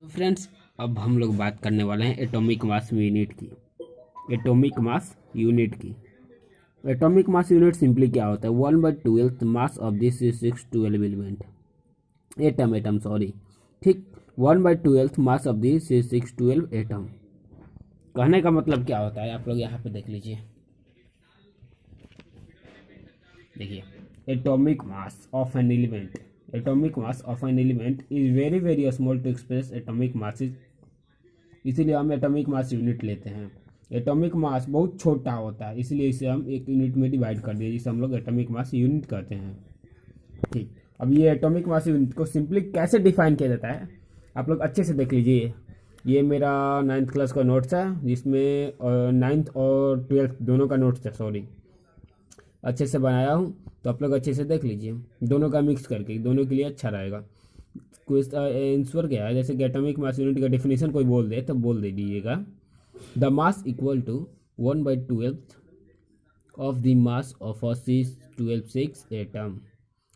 तो फ्रेंड्स, अब हम लोग बात करने वाले हैं एटॉमिक मास यूनिट की। एटॉमिक मास यूनिट की एटॉमिक मास यूनिट सिंपली क्या होता है? 1/12 mass of this 612 element atom sorry, ठीक। 1/12 मास ऑफ दिस 612 एटम। कहने का मतलब क्या होता है, आप लोग यहाँ पे देख लीजिए। देखिए, atomic mass of an element is very very small to express atomic masses. इसीलिए हम एटॉमिक मास यूनिट लेते हैं। एटॉमिक मास बहुत छोटा होता है, इसलिए इसे हम एक यूनिट में डिवाइड कर दिए, जिसे हम लोग एटॉमिक मास यूनिट कहते हैं। ठीक, अब ये एटॉमिक मास यूनिट को सिंपली कैसे डिफाइन किया जाता है, आप लोग अच्छे से देख लीजिए। ये मेरा 9th क्लास का नोट्स है, जिसमें 9th और 12th दोनों का नोट्स है, सॉरी, अच्छे से बनाया हूँ। तो आप लोग अच्छे से देख लीजिए, दोनों का मिक्स करके, दोनों के लिए अच्छा रहेगा। कोई आंसर क्या है, जैसे कि एटॉमिक मास यूनिट का डेफिनेशन कोई बोल दे तो बोल दे दीजिएगा। The mass equal to 1/12 of the mass of a 6 atom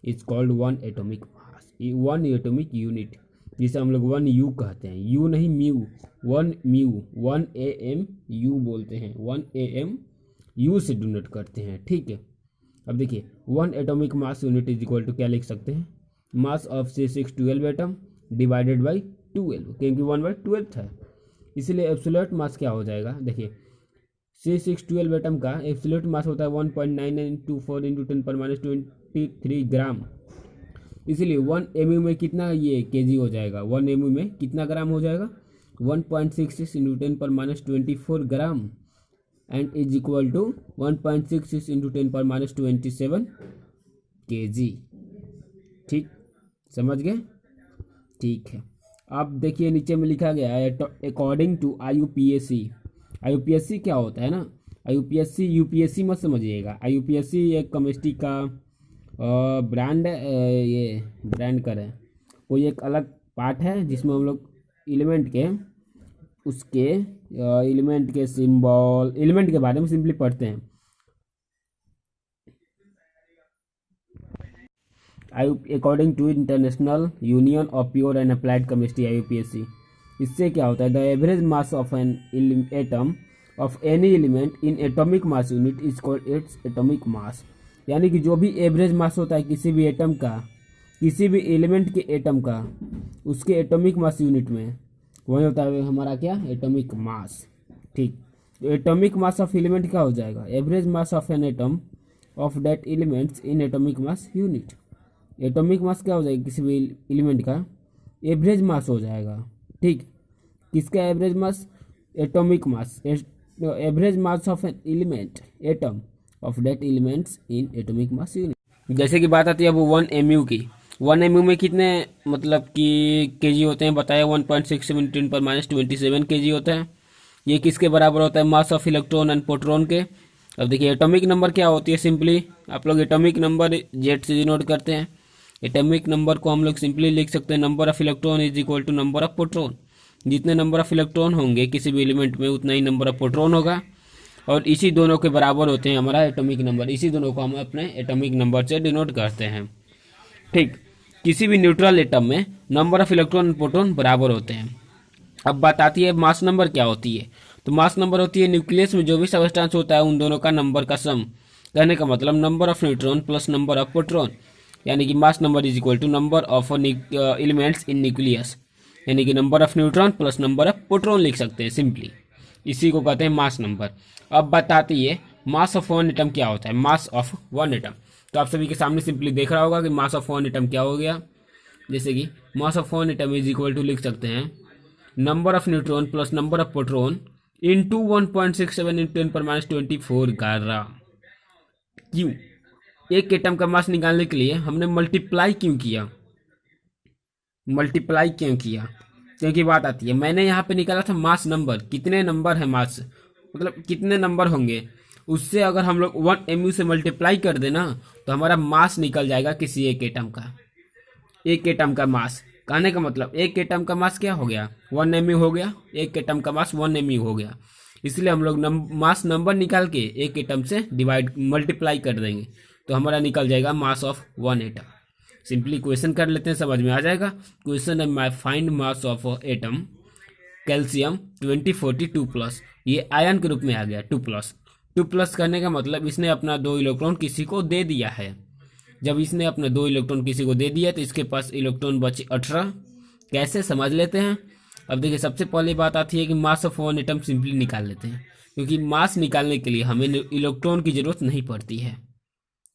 is called one atomic mass, one atomic unit, जिसे हम लोग 1U कहते हैं। यू नहीं, म्यू, 1 AM यू बोलते हैं, 1 AM यू से डिनोट करते हैं, ठीक है। अब देखिए, 1 atomic mass unit is equal to क्या लिख सकते हैं? Mass of C612 atom divided by 12, क्योंकि 1/12 है, इसलिए एब्सोल्यूट मास क्या हो जाएगा? देखिए, C612 एटम का एब्सोल्यूट मास होता है 1.9924 × 10⁻23 ग्राम। इसलिए 1 MU में कितना ये केजी हो जाएगा? 1 MU में कितना ग्राम हो जाएगा? 1.66 × 10⁻24 gram and is equal to 1.66 × 10⁻27 kg। ठीक, समझ गए? ठीक है। अब देखिए, नीचे में लिखा गया है अकॉर्डिंग टू IUPAC। IUPAC क्या होता है ना? IUPAC UPSC मत समझिएगा। IUPAC एक केमिस्ट्री का ब्रांड है, ये ब्रांड कर है, कोई एक अलग पार्ट है जिसमें हम लोग एलिमेंट के उसके एलिमेंट के सिंबल, एलिमेंट के बारे में सिंपली पढ़ते हैं। According to international union of pure and applied chemistry IUPAC, इससे क्या होता है? The average mass of an atom of any element in atomic mass unit is called its atomic mass. यानी कि जो भी एवरेज मास होता है किसी भी एटम का, किसी भी एलिमेंट के एटम का, उसके एटॉमिक मास यूनिट में वही होता है हमारा क्या? Atomic mass. ठीक, तो एटॉमिक मास ऑफ एलिमेंट क्या हो जाएगा? Average mass of an atom of that elements in atomic mass unit. Atomic mass क्या हो जाएगा? किसी भी एलिमेंट का एवरेज मास हो जाएगा। ठीक, किसका average mass? Atomic mass, average mass of an element atom of that elements in atomic mass unit. जैसे कि बात आती है अब 1 MU की। 1 MU में कितने मतलब कि केजी होते हैं बताया? 1.67 × 10⁻27 kg होता है। ये किसके बराबर होता है? Mass of electron and proton के। अब देखिए, एटॉमिक नंबर क्या होती है? सिंपली आप लोग एटॉमिक नंबर जेड से डिनोट करते हैं। एटॉमिक नंबर को हम लोग सिंपली लिख सकते हैं, number of electron is equal to number of proton. जितने नंबर ऑफ इलेक्ट्रॉन होंगे किसी भी एलिमेंट में, उतना ही नंबर ऑफ प्रोटॉन होगा, और इसी दोनों के बराबर होते हैं हमारा एटॉमिक नंबर। इसी दोनों को हम अपने एटॉमिक नंबर से डिनोट करते हैं। ठीक, किसी भी न्यूट्रल एटम में नंबर ऑफ इलेक्ट्रॉन और प्रोटॉन बराबर होते हैं। अब बात आती है मास नंबर क्या होती है? तो मास नंबर होती है न्यूक्लियस में जो भी सबस्टेंस होता है उन दोनों का नंबर का सम। कहने का मतलब number of neutron plus number of proton, यानी कि mass number is equal to number of elements in nucleus, यानी कि number of neutron plus number of proton लिख सकते हैं सिंपली। इसी को कहते हैं मास नंबर। अब बताती है मास ऑफ वन एटम क्या होता है? मास ऑफ वन एटम, तो आप सभी के सामने सिंपली देख रहा होगा कि मास ऑफ वन एटम क्या हो गया। जैसे कि mass of one atom is equal to लिख सकते हैं number of neutron plus number of proton into 1.67 × 10⁻24 gram. क्यों? एक एटम का मास निकालने के लिए हमने मल्टीप्लाई क्यों किया? क्योंकि बात आती है, मैंने यहाँ पे निकाला था मास नंबर, कितने नंबर है मास, मतलब कितने नंबर होंगे, उससे अगर हम लोग 1 MU से मल्टीप्लाई कर देना तो हमारा मास निकल जाएगा किसी एक एटम का। एक एटम का मास, कहने का मतलब एक एटम का मास क्या हो गया? 1 MU हो गया। एक एटम का मास 1 MU हो गया, इसलिए हम लोग मास नंबर निकाल के एक एटम से डिवाइड मल्टीप्लाई कर देंगे तो हमारा निकल जाएगा मास of one atom. Simply question कर लेते हैं, समझ में आ जाएगा। क्वेश्चन है my find mass of atom calcium 2042+। ये आयन के रूप में आ गया 2+। 2+ करने का मतलब इसने अपना 2 इलेक्ट्रॉन किसी को दे दिया है। जब इसने अपना 2 इलेक्ट्रॉन किसी को दे दिया तो इसके पास इलेक्ट्रॉन बचे 18। कैसे समझ लेते हैं। अब देखिए, सबसे पहली बात आती है कि mass of one atom simply निकाल लेते हैं, क्योंकि मास निकालने के लिए हमें इलेक्ट्रॉन की जरूरत नहीं पड़ती है।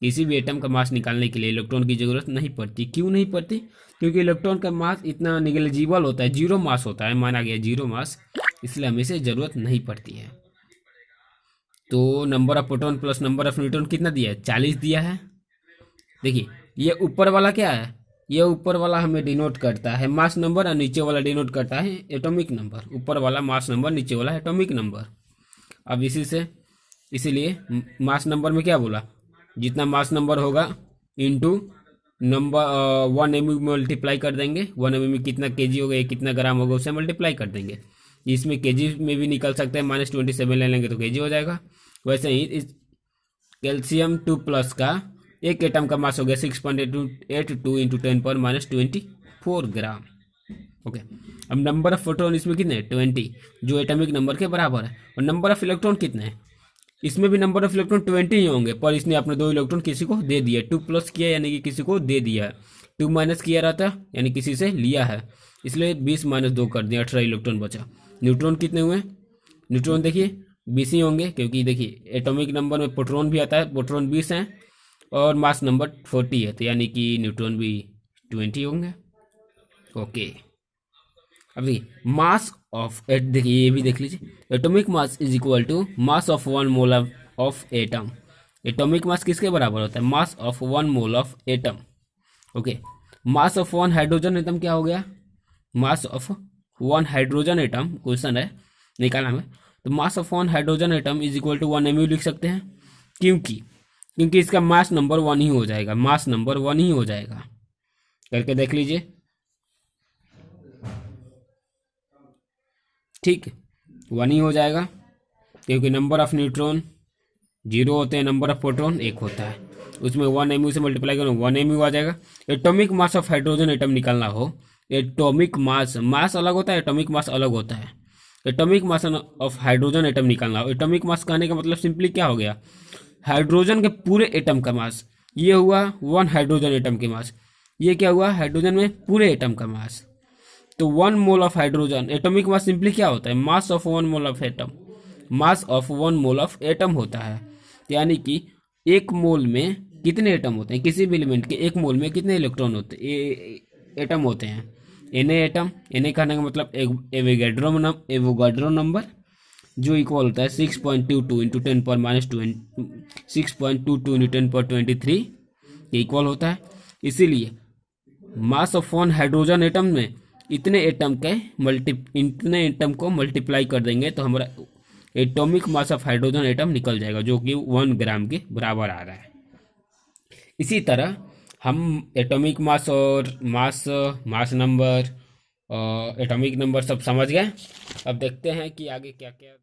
किसी भी एटम का मास निकालने के लिए इलेक्ट्रॉन की जरूरत नहीं पड़ती। क्यों नहीं पड़ती? क्योंकि इलेक्ट्रॉन का मास इतना निगलिजिबल होता है, 0 मास होता है, माना गया 0 मास, इसलिए हमें से जरूरत नहीं पड़ती है। तो number of proton plus number of neutron कितना दिया है? 40 दिया है। देखिए, ये ऊपर वाला क्या है? ये ऊपर वाला हमें डिनोट करता है मास नंबर और नीचे वाला डिनोट करता है एटॉमिक नंबर। ऊपर वाला मास नंबर, नीचे वाला एटॉमिक नंबर। अब इसीलिए मास नंबर में क्या बोला? जितना मास नंबर होगा इंटू नंबर 1 एम मल्टीप्लाई कर देंगे। 1 एम में कितना केजी होगा, कितना ग्राम होगा, उसे मल्टीप्लाई कर देंगे। इसमें केजी में भी निकल सकता है, -27 ले लेंगे तो केजी हो जाएगा। वैसे ही इस कैल्शियम 2+ का एक एटम का मास हो गया 6.82 इंटू 10⁻24 ग्राम। ओके, अब नंबर ऑफ प्रोटॉन इसमें कितने? 20, जो एटॉमिक नंबर के बराबर है। और नंबर ऑफ इलेक्ट्रॉन कितने हैं? इसमें भी नंबर ऑफ इलेक्ट्रॉन 20 ही होंगे, पर इसने अपने 2 इलेक्ट्रॉन किसी को दे दिया। 2+ किया यानी कि किसी को दे दिया है। 2- किया रहता यानी किसी से लिया है, इसलिए 20-2 कर दिया, 18 इलेक्ट्रॉन बचा। न्यूट्रॉन कितने हुए? न्यूट्रॉन देखिए 20 ही होंगे, क्योंकि देखिए एटॉमिक नंबर में प्रोटॉन भी आता है। प्रोटॉन 20 हैं और मास नंबर 40 है, तो यानी कि न्यूट्रॉन भी 20 होंगे। ओके, अभी मास ऑफ देखिए, ये भी देख लीजिए। Atomic mass is equal to mass of 1 mole of atom. Atomic mass किसके बराबर होता है? Mass of 1 mole of atom. Okay, mass of 1 hydrogen atom क्या हो गया? Mass of 1 hydrogen atom question है, निकालना है। तो mass of 1 hydrogen atom is equal to 1 mu लिख सकते हैं, क्योंकि इसका मास नंबर 1 ही हो जाएगा। मास नंबर 1 ही हो जाएगा। करके देख लीजिए। ठीक, 1 ही हो जाएगा, क्योंकि नंबर ऑफ न्यूट्रॉन 0 होते हैं, नंबर ऑफ प्रोटॉन 1 होता है। उसमें 1 mu से मल्टीप्लाई करो 1 mu आ जाएगा। Atomic mass of hydrogen atom निकालना हो, एटॉमिक मास अलग होता है, एटॉमिक मास अलग होता है। Atomic mass of hydrogen atom निकालना हो, एटॉमिक मास कहने का मतलब सिंपली क्या हो गया? हाइड्रोजन के पूरे एटम का मास। ये हुआ 1 हाइड्रोजन एटम के मास। ये क्या हुआ? हाइड्रोजन में पूरे एटम का मास। तो 1 mole of hydrogen, atomic mass simply क्या होता है? Mass of 1 mole of atom. Mass of 1 mole of atom होता है, यानी कि 1 मोल में कितने एटम होते हैं? किसी भी एलिमेंट के 1 मोल में कितने इलेक्ट्रॉन होते हैं? एटम होते हैं। Na एटम, Na कहने का मतलब एवोगाड्रो नंबर, जो इक्वल होता है 6.22 इंटू 10⁻20 6.22 इंटू 10⁻23, ये इक्वल होता है। इसीलिए मास ऑफ 1 हाइड्रोजन एटम में इतने एटम को मल्टीप्लाई कर देंगे तो हमारा atomic mass of hydrogen atom निकल जाएगा, जो कि 1 ग्राम के बराबर आ रहा है। इसी तरह हम एटॉमिक मास और मास नंबर, एटॉमिक नंबर सब समझ गए। अब देखते हैं कि आगे क्या क्या